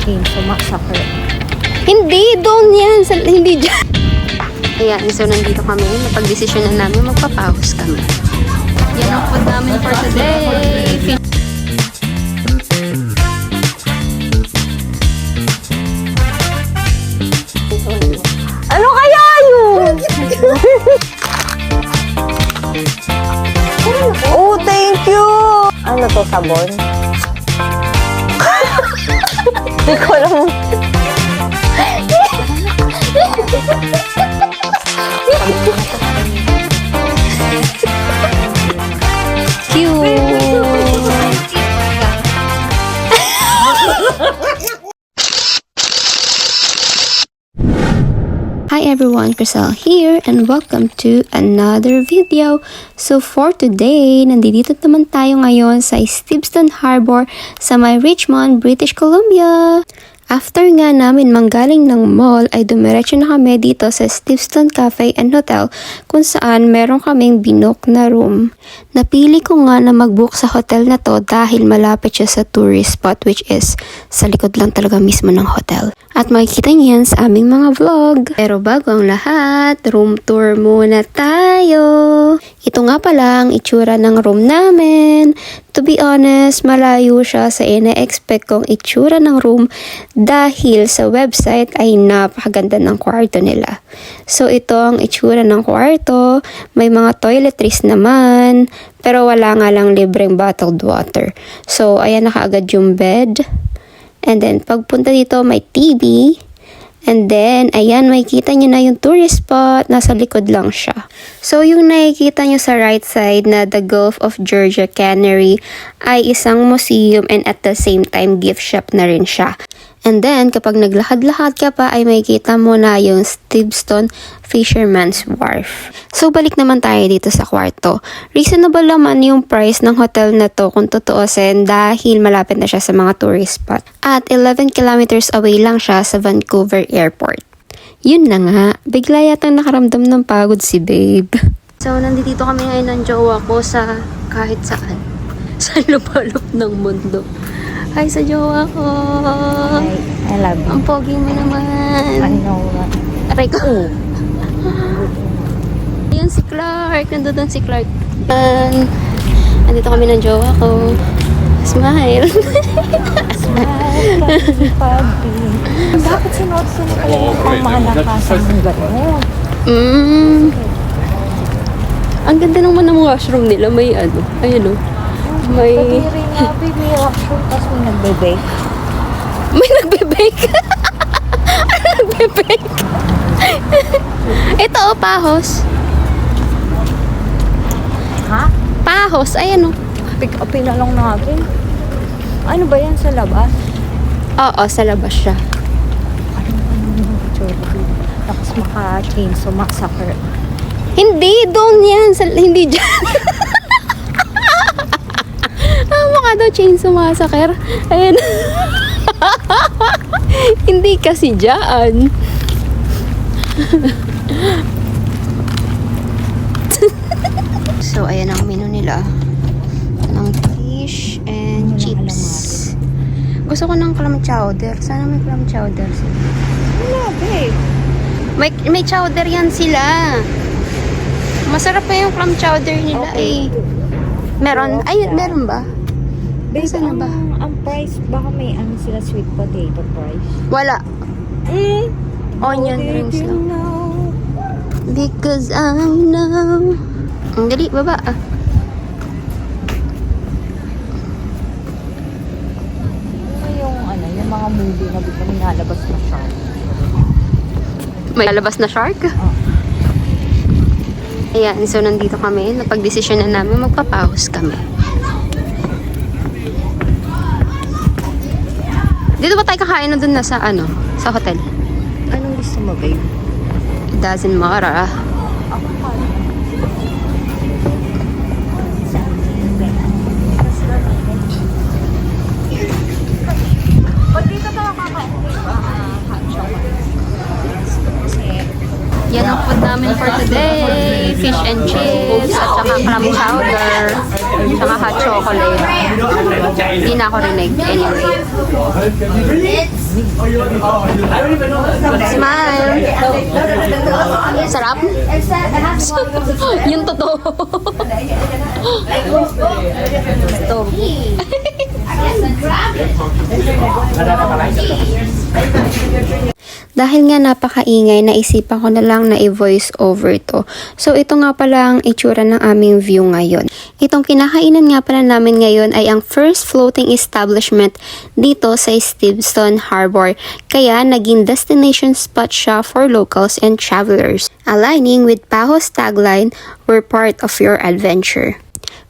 Chainsaw Massacre. Hindi, doon yan. Hindi dyan. Ayan, so nandito kami. Napag-desisyon na namin magpapahos kami. Yan ang food namin for today. Ano kaya yun? Oh, thank you! Ano to, sabon? Hindi ko alam. Hi everyone, Crystal here and welcome to another video. So for today, nandito naman tayo ngayon sa Steveston Harbor sa may Richmond, British Columbia. After nga namin manggaling ng mall ay dumiretso na kami dito sa Steveston Cafe and Hotel kung saan meron kaming binook na room. Napili ko nga na mag-book sa hotel na to dahil malapit siya sa tourist spot which is sa likod lang talaga mismo ng hotel. At makikita niyo yan sa aming mga vlog. Pero bago ang lahat, room tour muna tayo. Ito nga pala ang itsura ng room namin. To be honest, malayo siya sa ina-expect kong itsura ng room dahil sa website ay napakaganda ng kwarto nila. So ito ang itsura ng kwarto. May mga toiletries naman, pero wala nga lang libreng bottled water. So ayan na kaagad yung bed. And then pagpunta dito may TV. And then, ayan, makikita nyo na yung tourist spot. Nasa likod lang siya. So, yung nakikita nyo sa right side na the Gulf of Georgia Cannery ay isang museum and at the same time gift shop na rin siya. And then, kapag naglakad-lakad ka pa ay makikita mo na yung Steveston Fisherman's Wharf. So, balik naman tayo dito sa kwarto. Reasonable naman yung price ng hotel na to kung tutuusin dahil malapit na siya sa mga tourist spot. At 11 kilometers away lang siya sa Vancouver Airport. Yun na nga, bigla yatang nakaramdam ng pagod si babe. So, nandito kami ngayon ng jowa ko sa kahit saan. Sa lupalop ng mundo. Hi sa jowa ko. Hi, I love you. Ang pogi mo naman. I know. Aray ko. Ayan si Clark. Nandun si Clark. Nandito kami ng jowa ko. Smile. Smile, papi. Bakit sinuot-suot ka lang ang mga nakasang gano'n? Ang ganda naman ng washroom nila. May ano. Ayan o. May... Kadiri nga, baby. Washroom, tapos may nagbe-bake. May nagbe-bake. Ano nagbe-bake? Ito o, pahos. Ha? Pahos. Ayan o. Pick upin na lang natin. Ano ba yan sa labas? Oo, sa labas siya. Tapos maka-chainsaw massacre. Hindi, doon yan. Hindi dyan. Mukha daw chainsaw massacre. Ayan. Hindi kasi dyan. So, ayan ang menu nila. Ng fish and chips. Gusto ko ng clam chowder. Sana may clam chowder sila. Wala, babe. May chowder yan sila. Masarap pa yung clam chowder nila eh. Meron? Ay, meron ba? Babe, Saan na ba? ang price, baka may ano sila, sweet potato price. Wala. Onion rings you lang. know? Because I know. Ang dali, baba ah. Ano yung, ano, yung mga movie na dito nilalabas na shark? May lalabas na shark? Ayan, so nandito kami. Napag-desisyon na namin magpapahos kami. Dito ba tayo kakain na dun na sa ano? Sa hotel? Anong gusto mo, babe? It doesn't matter. Ako pa. Pag dito ka kakain, hot chocolate. Yan ang food namin for today. Fish and chips at saka clam chowder. Tsaka hot chocolate. Hindi na ako rinig. Anyway. Smile! Sarap? Yung totoo. Dahil nga napakaingay, naisipan ko na lang na i-voice over to. So, ito nga pala ang itsura ng aming view ngayon. Itong kinakainan nga pala namin ngayon ay ang first floating establishment dito sa Steveston Harbor. Kaya, naging destination spot siya for locals and travelers. Aligning with Pahos tagline, "We're part of your adventure."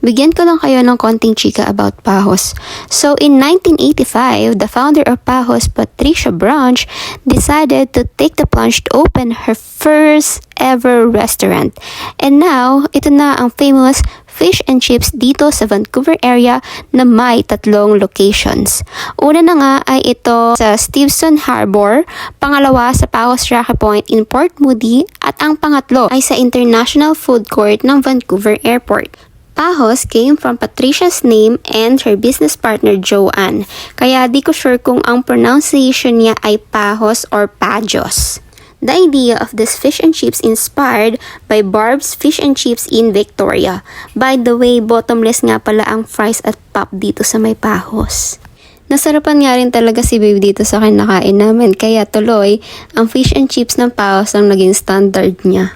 Bigyan ko lang kayo ng konting chika about Pahos. So, in 1985, the founder of Pahos, Patricia Branch, decided to take the plunge to open her first ever restaurant. And now, ito na ang famous fish and chips dito sa Vancouver area na may 3 locations. Una na nga ay ito sa Steveston Harbor, pangalawa sa Pahos Rocky Point in Port Moody, at ang pangatlo ay sa International Food Court ng Vancouver Airport. Pahos came from Patricia's name and her business partner Joanne. Kaya di ko sure kung ang pronunciation niya ay Pahos or Pajos. The idea of this fish and chips inspired by Barb's Fish and Chips in Victoria. By the way, bottomless nga pala ang fries at pop dito sa may Pahos. Nasarapan nga rin talaga si Babe dito sa kinakain namin, kaya tuloy, ang fish and chips ng Pahos ang naging standard niya.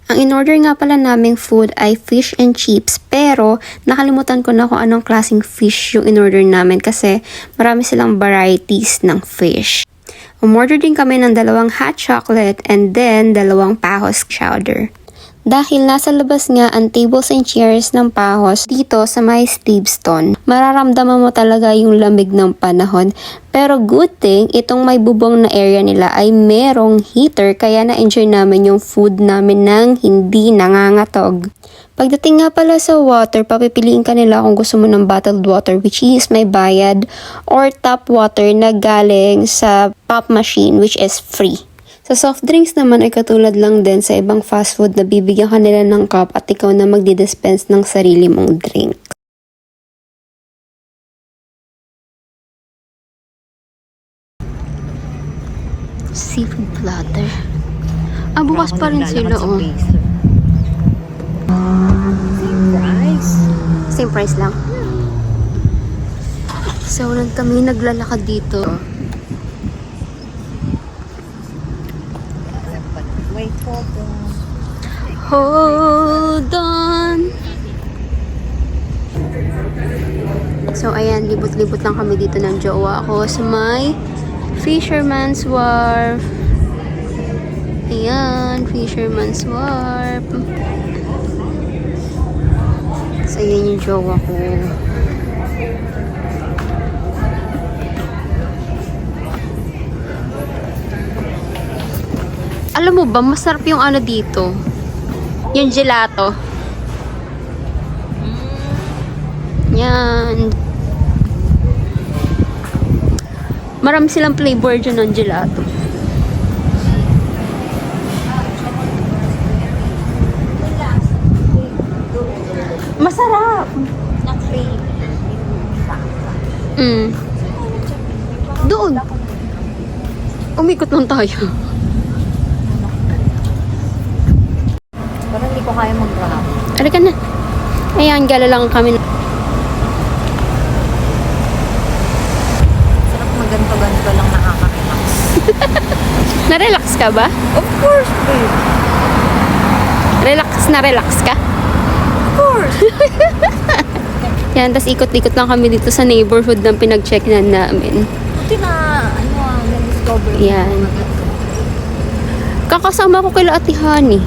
Ang in-order nga pala naming food ay fish and chips, pero nakalimutan ko na kung anong klaseng fish yung in-order namin kasi marami silang varieties ng fish. Umorder din kami ng 2 hot chocolate and then 2 Pahos chowder. Dahil nasa labas nga ang tables and chairs ng Pahos dito sa may Steveston, mararamdaman mo talaga yung lamig ng panahon. Pero good thing, itong may bubong na area nila ay merong heater, kaya na-enjoy namin yung food namin nang hindi nangangatog. Pagdating nga pala sa water, papipiliin ka nila kung gusto mo ng bottled water, which is may bayad, or tap water na galing sa pop machine, which is free. Sa soft drinks naman ay katulad lang din sa ibang fast food na bibigyan ka nila ng cup at ikaw na magdi-dispense ng sarili mong drink. Seafood platter. Ah, bukas pa rin sila, oh. Same price. Same price lang. So, nang kami naglalakad dito. Wait for the... Hold on. So, ayan, libot-libot lang kami dito ng jowa ko sa may Fisherman's Wharf. Ayan, Fisherman's Wharf. So, ayan yung jowa ko. Alam mo ba, masarap yung ano dito. Yung gelato. Yan. Marami silang flavor dyan ng gelato. Masarap! Doon. Umikot lang tayo. Pero hindi ko kaya mag-grab. Halika na. Ayan, gala lang kami. Sarap maganto-ganto lang, nakaka-relax. Na-relax ka ba? Of course, babe. Relax ka? Of course. Yan, tas ikot-ikot lang kami dito sa neighborhood ng pinag-check-in namin. Buti na, na-discover ko. Yan. Kakasama ko kila Ate Honey.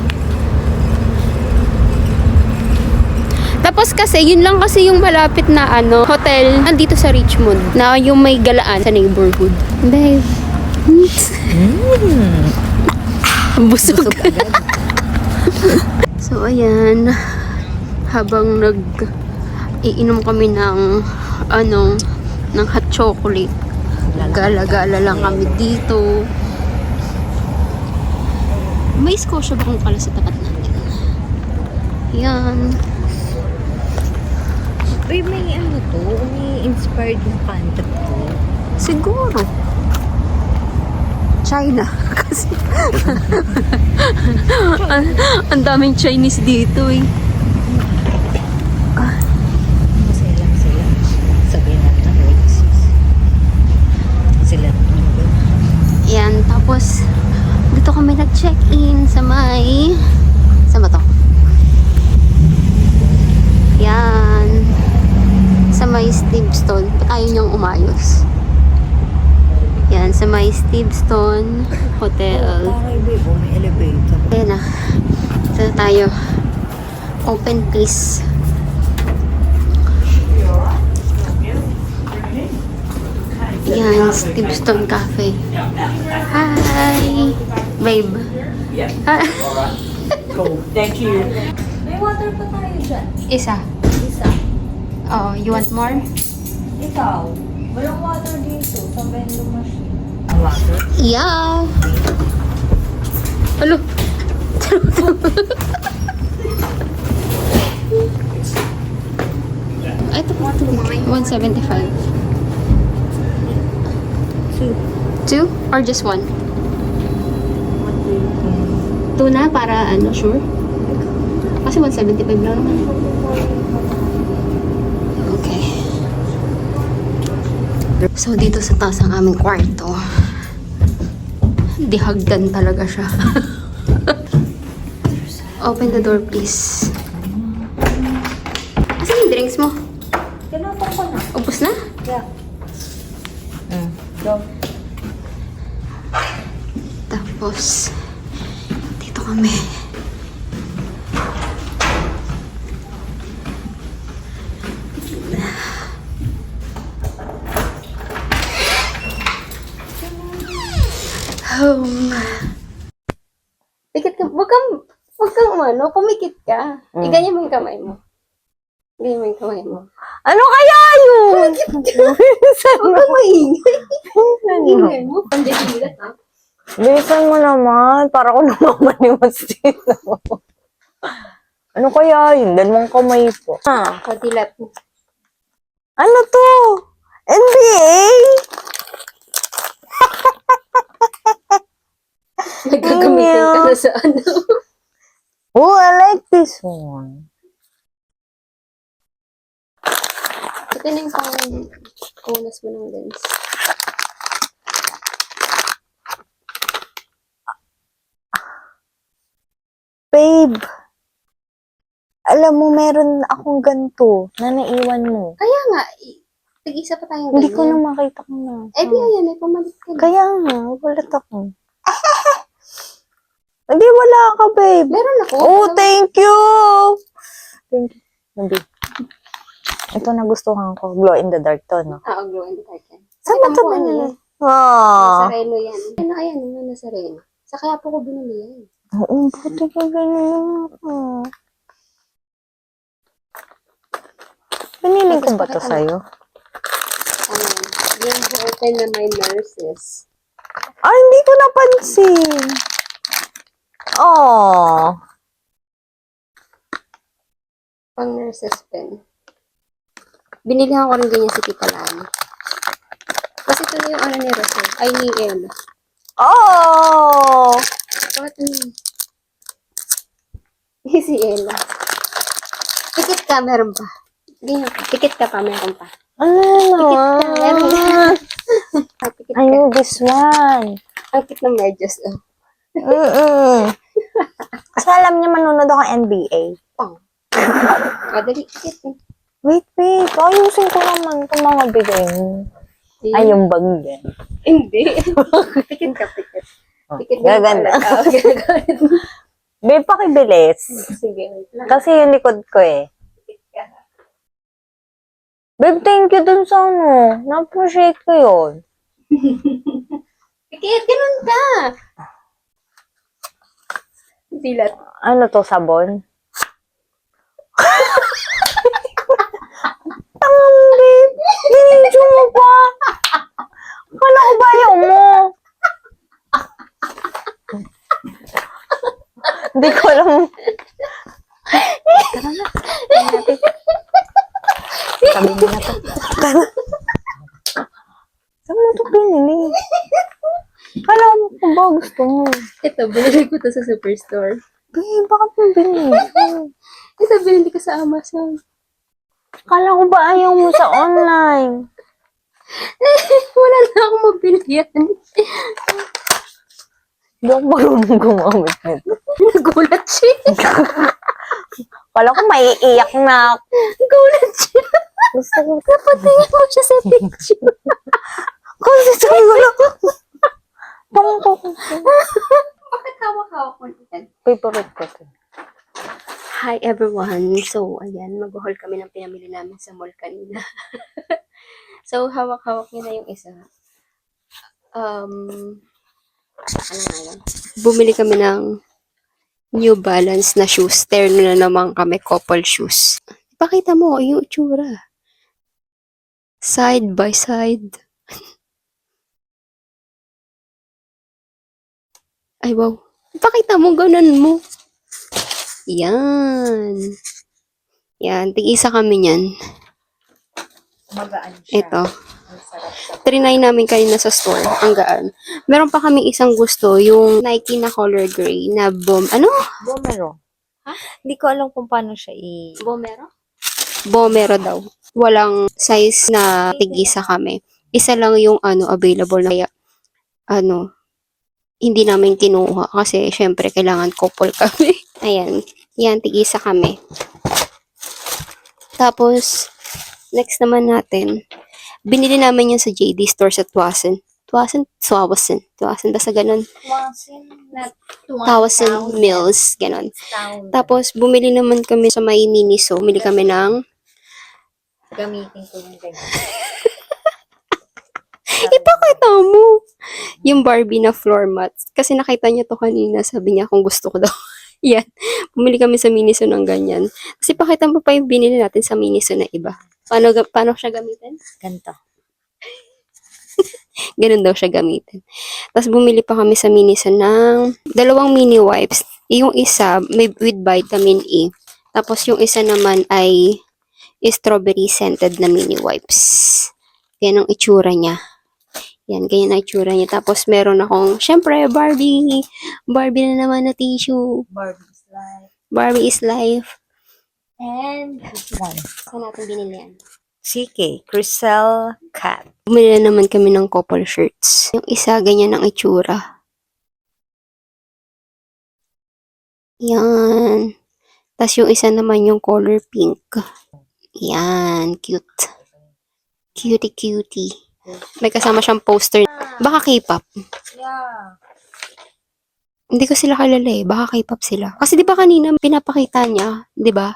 Tapos kasi, yun lang kasi yung malapit na hotel nandito sa Richmond na yung may galaan sa neighborhood. Babe. Busog agad. So, ayan. Habang iinom kami ng ng hot chocolate. Gala-gala lang kami dito. May Scotia ba kung pala sa tapat natin? Yan. Babe, may ano to? May inspired yung concept to. Siguro. China. Kasi ang daming Chinese dito eh. Kasi lang sila. Sabihin natin, racist. Sila naman. Yan, tapos dito kami nag-check-in sa may... Saan ba to? Yan. Sa may Steveston. Ba't ayaw niyang umayos? Yan, sa may Steveston Hotel. Okay, babe. Oh, may elevator. Ayan na. Ito na tayo. Open please. Yan, Steveston Cafe. Hi! Babe. Hi. Cool. Thank you. May water pa tayo dyan. Isa. Isa. Oh, you want more? Ikaw. Walang water dito sa vending machine. Ang water? Yeah. Hello. Ito po. 175. Two. Two? Or just one? Two na para ano, sure? Kasi 175 lang naman. Okay. So, dito sa taas ang aming kwarto. Dihagdan talaga siya. Open the door, please. Asan yung drinks mo? Tinapon ko na. Ubus na? Yeah. Go. Tapos, dito kami. Home. Pikit ka. Huwag kang umano. Pumikit ka. Iganyan mo yung kamay mo. Iganyan mo yung kamay mo. Ano kaya yun? Huwag kang maingay. Ingay mo. Pandesilat, ha? Bilisan mo naman. Para ko namamaniwas dito. Ano kaya yun? Dalawang kamay po. Padilat mo. Ano to? NBA? Nagkagamitan ka na sa ano. Oh, I like this one. Ito na yung pang-kunas mo ng lens. Babe, alam mo, meron akong ganito na naiwan mo. Kaya nga, tig-isa pa tayong Hindi ko na ganyan. makita ko na. Eh, di ayan, may pumalit ka na. Kaya nga, walat ako. Hindi, wala ka, babe. Meron ako. Oh, thank you! Thank you. Hindi. Ito nagustuhan ko. Glow in the dark to, no? Oo, glow in the dark yan. Saan mo Nakita ito mo ano binili? yan? Ah. Nazareno yan. Ano ayan, yung Nazareno. Sa kaya po ko binili yan. Oo, buti ka ganun ako. Piniling ko ba ito sa'yo? Ano, yung open na may nurses. Ah, hindi ko napansin. Oh. Pang nurses pen. Binilihan ko rin ganyan si Tita Lani. Kasi ito yung ano ni Rosel. Ay, ni Ella. Oh. Bakit ano? Si Ella. Tikit ka, meron pa. Ganyan pa. Tikit ka pa, meron pa. Ano Tikit ka, meron pa. naman? Tikit I ka. know this one. Ang cute ng medyas. Oh. Kasi alam niya manunod ako NBA. Pang. Madali. Tikit eh. Wait. Ayusin ko naman itong mga bigay mo. Ay, yung bag yan. Hindi. Tikit ka, tikit. Tikit ka. Gaganda. Gaganda. Babe, pakibilis. Sige, wait lang. Kasi yung likod ko eh. Tikit ka. Babe, thank you dun sa ano. Na-appreciate ko yun. Tikit, ganun ka. Silat. Ano to, sabon? Tangang, babe. Binidyo mo pa. Kala ko ba ayaw mo? Hindi ko alam. Sabi mo na to. Saan mo ito pinili? Kala mo ko ba gusto mo? Ito, binili ko to sa Superstore. Bakit mo binili? Ito, binili ko sa Amazon. Kala ko ba ayaw mo sa online? Wala na akong mabilihan. Hindi ako marunong gumamit nito. Nagulat siya. Kala ko maiiyak na. Nagulat siya. Gusto ko. Napatingin mo siya sa picture. Kasi sabi ko lang. Tama ko. Bakit hawak-hawak mo dyan? Favorite ko to. Hi everyone! So, ayan, mag-haul kami ng pinamili namin sa mall kanina. So, hawak-hawak niya na yung isa. Ano nga yan? Bumili kami ng New Balance na shoes. Terno na naman kami, couple shoes. Pakita mo yung itsura. Side by side. Ay, wow. Pakita mo, ganun mo. Yan. Yan, tig-isa kami niyan. Magaan siya. Ito. Ang sarap siya. Trinay namin kanina sa store. Ang gaan. Meron pa kami isang gusto, yung Nike na color gray na Bomero. Ha? Hindi ko alam kung paano siya Bomero? Bomero daw. Walang size na tig-isa kami. Isa lang yung available na kaya hindi namin kinuha kasi syempre kailangan couple kami. Ayan. Yan, tig-isa kami. Tapos, next naman natin, binili namin yun sa JD Store sa Tuasen. Tuasen, basta ganun. 1,000 mills, ganun. Tapos, bumili naman kami sa may Miniso. Bumili kami ng Gamitin ko yung ganyan. ipakita mo yung Barbie na floor mats. Kasi nakita niya to kanina. Sabi niya kung gusto ko daw. Yan. Bumili kami sa Miniso ng ganyan. Kasi pakita mo pa yung binili natin sa Miniso na iba. Paano siya gamitin? Ganito. Ganun daw siya gamitin. Tapos bumili pa kami sa Miniso ng 2 mini wipes. Yung isa may with vitamin E. Tapos yung isa naman ay strawberry scented na mini wipes. Yan ang itsura niya. Yan, ganyan ang itsura niya. Tapos meron akong, syempre, Barbie. Barbie na naman na tissue. Barbie's life. Barbie is life. And this one. Saan natin binili yan? CK. Crystal Cat. Bumili na naman kami ng couple shirts. Yung isa, ganyan ang itsura. Yan. Tapos yung isa naman yung color pink. Yan, cute. Cutie. May kasama siyang poster. Baka K-pop. Yeah. Hindi ko sila kilala eh. Baka K-pop sila. Kasi di ba kanina pinapakita niya, di ba?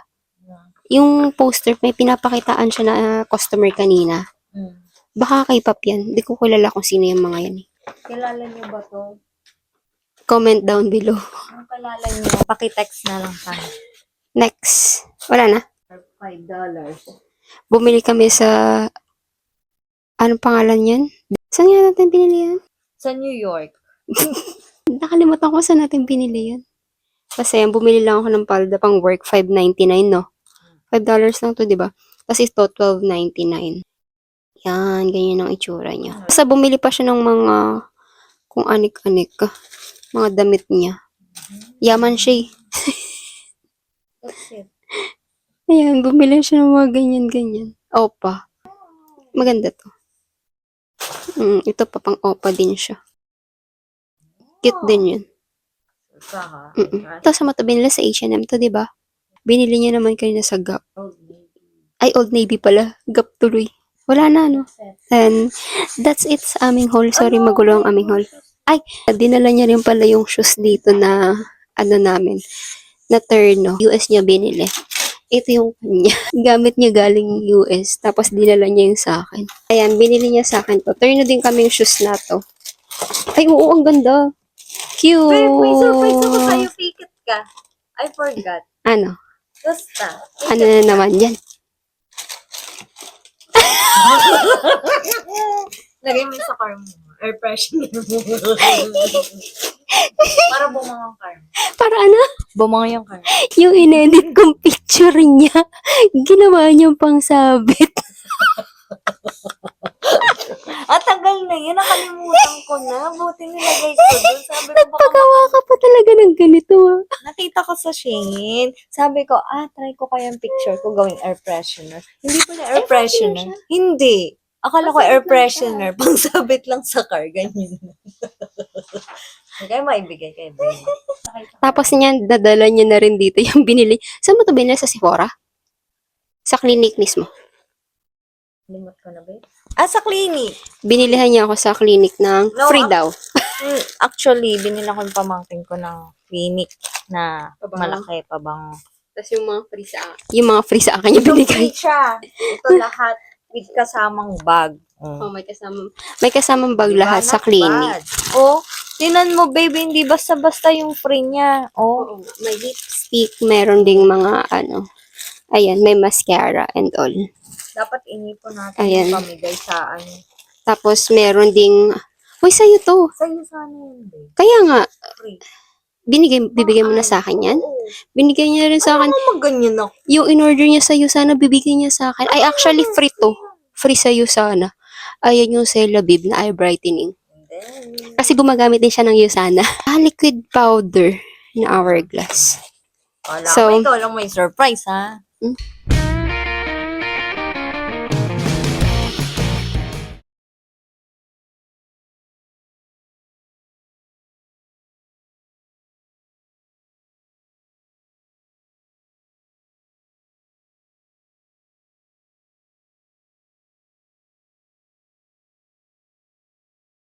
Yung poster, may pinapakitaan siya na customer kanina. Baka K-pop yan. Hindi ko kilala kung sino yung mga yan eh. Kilala niyo ba to? Comment down below. Kung kilala niyo, pakitext na lang kami. Next. Wala na. $5. Bumili kami sa... Anong pangalan yan? Saan nga natin binili yan? Sa New York. Nakalimutan ko saan natin binili yan. Kasi yan, bumili lang ako ng palda pang work, $5.99, no? $5 lang to, di ba? Tapos ito, $12.99. Yan, ganyan ang itsura niya. Basta bumili pa siya ng mga, kung anik-anik, mga damit niya. Yaman siya eh. That's it. Ayan, bumili siya ng mga ganyan-ganyan. Opa. Maganda to. Ito pa pang opa din siya. Cute din yun. Saka. Ito sa matabi nila sa H&M to, di ba? Binili niya naman kanina sa Gap. Ay, Old Navy pala. Gap tuloy. Wala na, no? And that's it sa aming haul. Sorry, magulo ang aming haul. Ay, dinala niya rin pala yung shoes dito na, namin, na Terno. US niya binili. Ito yung kanya. Gamit niya galing US. Tapos dinala niya yung sa akin. Ayan, binili niya sa akin to. Terno din kaming shoes na to. Ay, oo, ang ganda. Cute! May surprise ako sa'yo. Pikit ka. I forgot. Ano? Basta. Ano na naman yan? Lagay mo sa car mo. Air freshener mo. Para bumang ang car mo. Para ano? Bumang yung car. Yung inedit kong picture niya, ginawa niyang pang sabit. Tagal na yun. Nakalimutan ko na. Buti nilagay ko doon. Sabi ko, baka Pagawa ka pa talaga ng ganito ah. nakita ko sa Shein. Sabi ko, try ko kayang picture ko gawing air freshener. Hindi pala air freshener. Hindi. Akala ko air freshener. Pangsabit lang sa car. Ganyan. Kaya maibigay kay Ben. Tapos niyan, dadala niya na rin dito yung binili. Saan mo to binili? Sa Sephora? Sa clinic mismo. Limot ko na ba? Sa clinic. Binilihan niya ako sa clinic ng No, free daw. Actually, binila ko yung pamangkin ko ng clinic na Pabango? malaki pabango. Tapos yung mga free sa akin yung binigay. siya. Ito lahat with kasamang bag. Oh, may kasamang bag lahat sa clinic. Tinan mo, baby, hindi basta-basta yung free niya. Oo, may lipstick, meron ding mga ayan, may mascara and all. Dapat inipon natin Ayan. yung pamigay sa Tapos meron ding, uy, sa'yo to. Sa'yo sana yun, babe. Kaya nga, Free. bibigay mo na sa akin yan? Oo. Binigay niya rin sa akin. Maganyan ako. Yung in-order niya sa'yo, sana bibigay niya sa akin. Ay, actually, free to. Free sa'yo sana. Ayan yung Celebib na eye brightening. Kasi gumagamit din siya ng Usana. Liquid powder na hourglass. Wala So, ikaw lang may surprise, ha?